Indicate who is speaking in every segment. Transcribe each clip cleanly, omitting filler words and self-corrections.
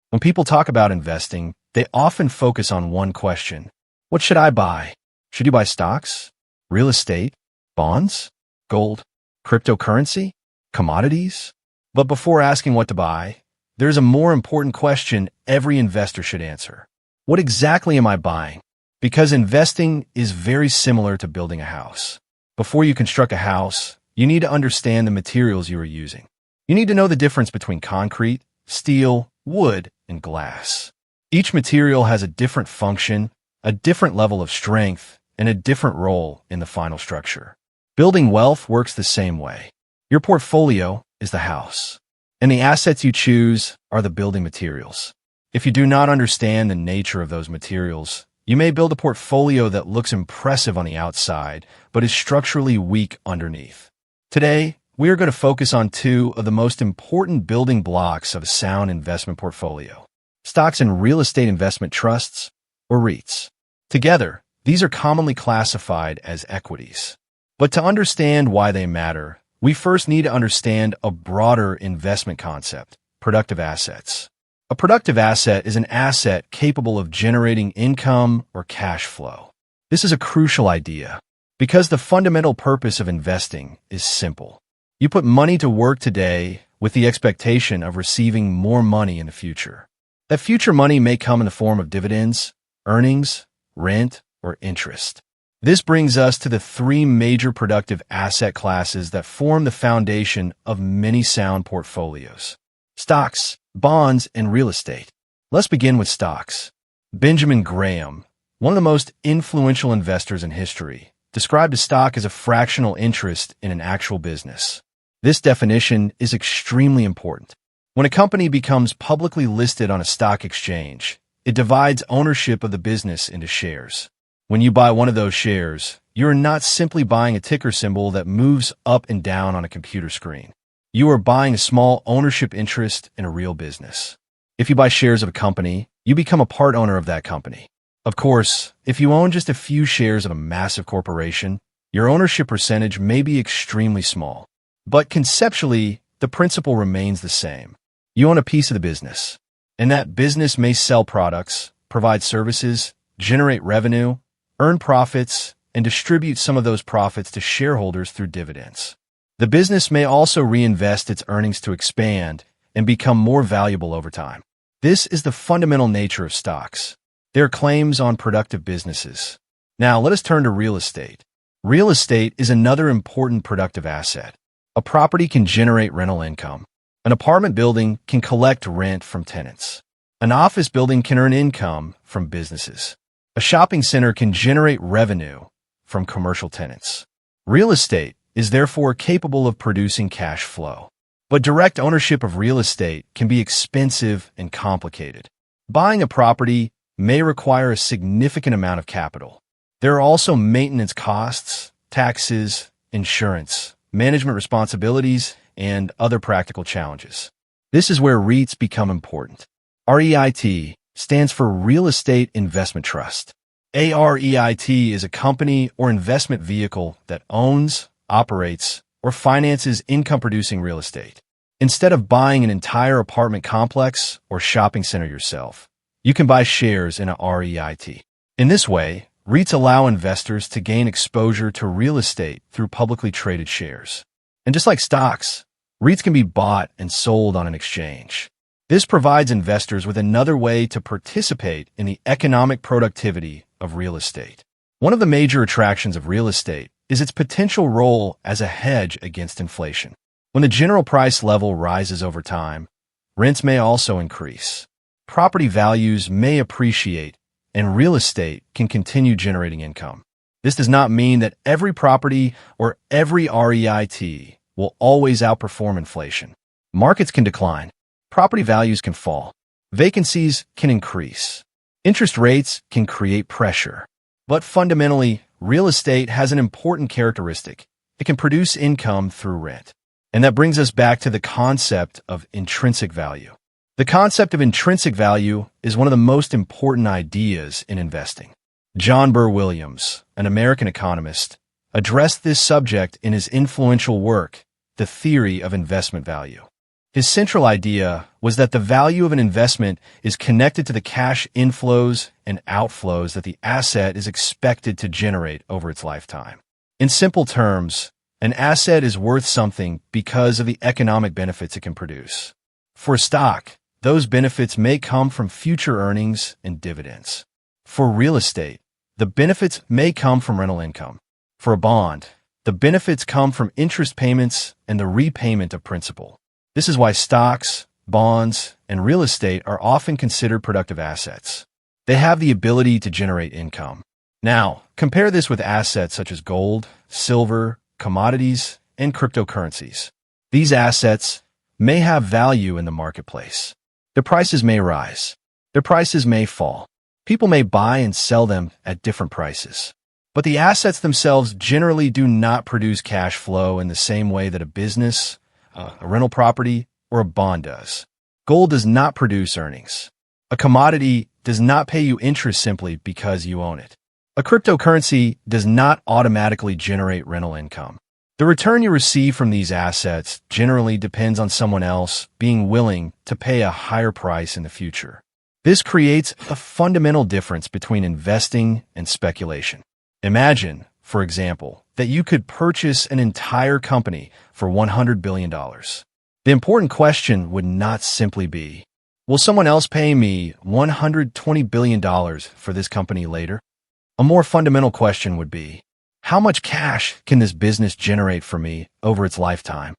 Speaker 1: When people talk about investing, they often focus on one question. What should I buy? Should you buy stocks, real estate, bonds, gold, cryptocurrency, commodities? But before asking what to buy, there's a more important question every investor should answer. What exactly am I buying? Because investing is very similar to building a house. Before you construct a house, you need to understand the materials you are using. You need to know the difference between concrete, steel, wood, and glass. Each material has a different function, a different level of strength, and a different role in the final structure. Building wealth works the same way. Your portfolio is the house, and the assets you choose are the building materials. If you do not understand the nature of those materials, you may build a portfolio that looks impressive on the outside, but is structurally weak underneath. Today, we are going to focus on two of the most important building blocks of a sound investment portfolio: stocks and real estate investment trusts, or REITs. Together, these are commonly classified as equities. But to understand why they matter, we first need to understand a broader investment concept: productive assets. A productive asset is an asset capable of generating income or cash flow. This is a crucial idea because the fundamental purpose of investing is simple. You put money to work today with the expectation of receiving more money in the future. That future money may come in the form of dividends, earnings, rent, or interest. This brings us to the three major productive asset classes that form the foundation of many sound portfolios: stocks, bonds, and real estate. Let's begin with stocks. Benjamin Graham, one of the most influential investors in history, described a stock as a fractional interest in an actual business. This definition is extremely important. When a company becomes publicly listed on a stock exchange, it divides ownership of the business into shares. When you buy one of those shares, you are not simply buying a ticker symbol that moves up and down on a computer screen. You are buying a small ownership interest in a real business. If you buy shares of a company, you become a part owner of that company. Of course, if you own just a few shares of a massive corporation, your ownership percentage may be extremely small. But conceptually, the principle remains the same. You own a piece of the business, and that business may sell products, provide services, generate revenue, earn profits, and distribute some of those profits to shareholders through dividends. The business may also reinvest its earnings to expand and become more valuable over time. This is the fundamental nature of stocks. They are claims on productive businesses. Now, let us turn to real estate. Real estate is another important productive asset. A property can generate rental income. An apartment building can collect rent from tenants. An office building can earn income from businesses. A shopping center can generate revenue from commercial tenants. Real estate is therefore capable of producing cash flow. But direct ownership of real estate can be expensive and complicated. Buying a property may require a significant amount of capital. There are also maintenance costs, taxes, insurance, management responsibilities, and other practical challenges. This is where REITs become important. REIT stands for Real Estate Investment Trust. A REIT is a company or investment vehicle that owns, operates, or finances income-producing real estate. Instead of buying an entire apartment complex or shopping center yourself, you can buy shares in a REIT. In this way, REITs allow investors to gain exposure to real estate through publicly traded shares. And just like stocks, REITs can be bought and sold on an exchange. This provides investors with another way to participate in the economic productivity of real estate. One of the major attractions of real estate is its potential role as a hedge against inflation. When the general price level rises over time, rents may also increase. Property values may appreciate, and real estate can continue generating income. This does not mean that every property or every REIT will always outperform inflation. Markets can decline. Property values can fall. Vacancies can increase. Interest rates can create pressure. But fundamentally, real estate has an important characteristic. It can produce income through rent. And that brings us back to the concept of intrinsic value. The concept of intrinsic value is one of the most important ideas in investing. John Burr Williams, an American economist, addressed this subject in his influential work, The Theory of Investment Value. His central idea was that the value of an investment is connected to the cash inflows and outflows that the asset is expected to generate over its lifetime. In simple terms, an asset is worth something because of the economic benefits it can produce. For a stock, those benefits may come from future earnings and dividends. For real estate, the benefits may come from rental income. For a bond, the benefits come from interest payments and the repayment of principal. This is why stocks, bonds, and real estate are often considered productive assets. They have the ability to generate income. Now, compare this with assets such as gold, silver, commodities, and cryptocurrencies. These assets may have value in the marketplace. Their prices may rise. Their prices may fall. People may buy and sell them at different prices. But the assets themselves generally do not produce cash flow in the same way that a business, a rental property, or a bond does. Gold does not produce earnings. A commodity does not pay you interest simply because you own it. A cryptocurrency does not automatically generate rental income. The return you receive from these assets generally depends on someone else being willing to pay a higher price in the future. This creates a fundamental difference between investing and speculation. Imagine, for example, that you could purchase an entire company for $100 billion. The important question would not simply be, will someone else pay me $120 billion for this company later? A more fundamental question would be, how much cash can this business generate for me over its lifetime?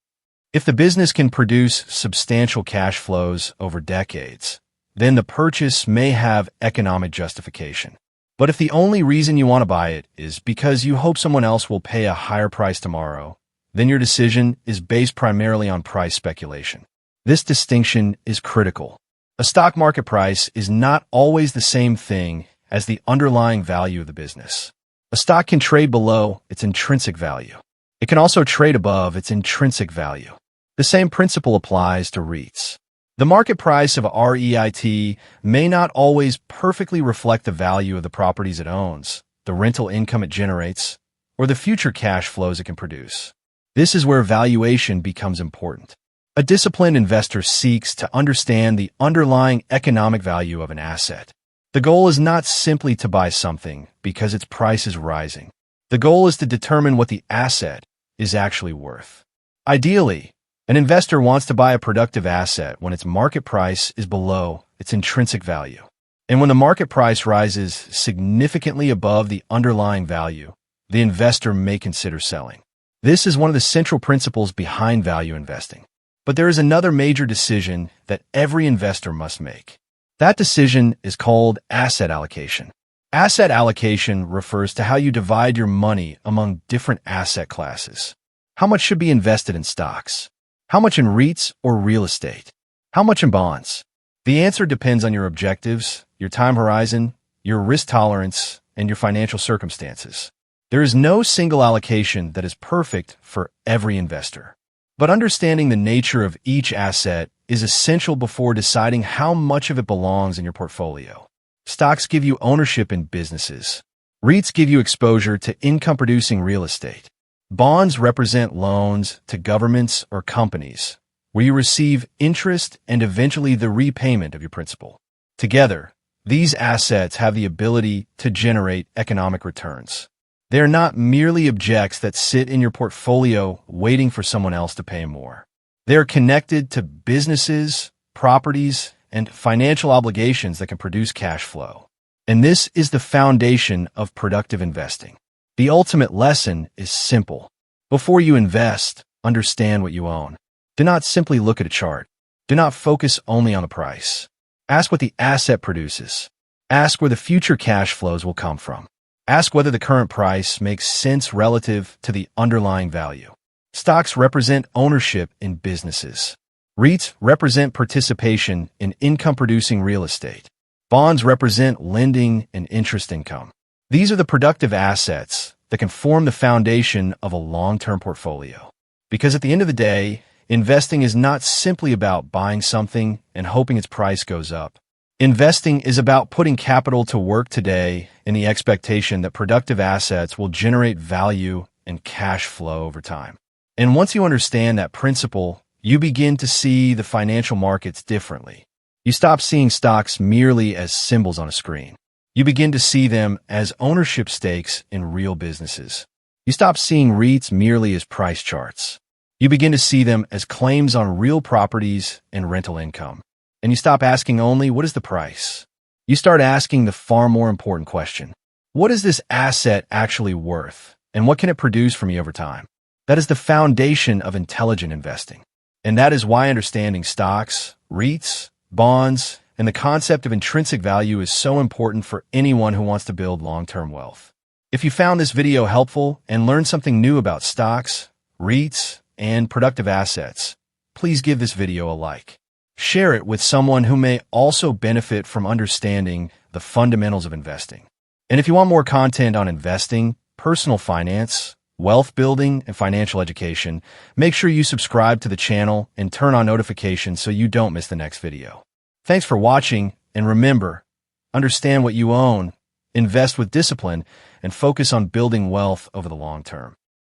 Speaker 1: If the business can produce substantial cash flows over decades, then the purchase may have economic justification. But if the only reason you want to buy it is because you hope someone else will pay a higher price tomorrow, then your decision is based primarily on price speculation. This distinction is critical. A stock market price is not always the same thing as the underlying value of the business. A stock can trade below its intrinsic value. It can also trade above its intrinsic value. The same principle applies to REITs. The market price of a REIT may not always perfectly reflect the value of the properties it owns, the rental income it generates, or the future cash flows it can produce. This is where valuation becomes important. A disciplined investor seeks to understand the underlying economic value of an asset. The goal is not simply to buy something because its price is rising. The goal is to determine what the asset is actually worth. Ideally, an investor wants to buy a productive asset when its market price is below its intrinsic value. And when the market price rises significantly above the underlying value, the investor may consider selling. This is one of the central principles behind value investing. But there is another major decision that every investor must make. That decision is called asset allocation. Asset allocation refers to how you divide your money among different asset classes. How much should be invested in stocks? How much in REITs or real estate? How much in bonds? The answer depends on your objectives, your time horizon, your risk tolerance, and your financial circumstances. There is no single allocation that is perfect for every investor. But understanding the nature of each asset is essential before deciding how much of it belongs in your portfolio. Stocks give you ownership in businesses. REITs give you exposure to income-producing real estate. Bonds represent loans to governments or companies, where you receive interest and eventually the repayment of your principal. Together, these assets have the ability to generate economic returns. They are not merely objects that sit in your portfolio waiting for someone else to pay more. They are connected to businesses, properties, and financial obligations that can produce cash flow. And this is the foundation of productive investing. The ultimate lesson is simple. Before you invest, understand what you own. Do not simply look at a chart. Do not focus only on the price. Ask what the asset produces. Ask where the future cash flows will come from. Ask whether the current price makes sense relative to the underlying value. Stocks represent ownership in businesses. REITs represent participation in income-producing real estate. Bonds represent lending and interest income. These are the productive assets that can form the foundation of a long-term portfolio. Because at the end of the day, investing is not simply about buying something and hoping its price goes up. Investing is about putting capital to work today in the expectation that productive assets will generate value and cash flow over time. And once you understand that principle, You begin to see the financial markets differently. You stop seeing stocks merely as symbols on a screen. You begin to see them as ownership stakes in real businesses. You stop seeing REITs merely as price charts. You begin to see them as claims on real properties and rental income. And you stop asking only, what is the price? You start asking the far more important question. What is this asset actually worth? And what can it produce for me over time? That is the foundation of intelligent investing. And that is why understanding stocks, REITs, bonds, and the concept of intrinsic value is so important for anyone who wants to build long-term wealth. If you found this video helpful and learned something new about stocks, REITs, and productive assets, please give this video a like. Share it with someone who may also benefit from understanding the fundamentals of investing. And if you want more content on investing, personal finance, wealth building, and financial education, make sure you subscribe to the channel and turn on notifications so you don't miss the next video. Thanks for watching, and remember, understand what you own, invest with discipline, and focus on building wealth over the long term.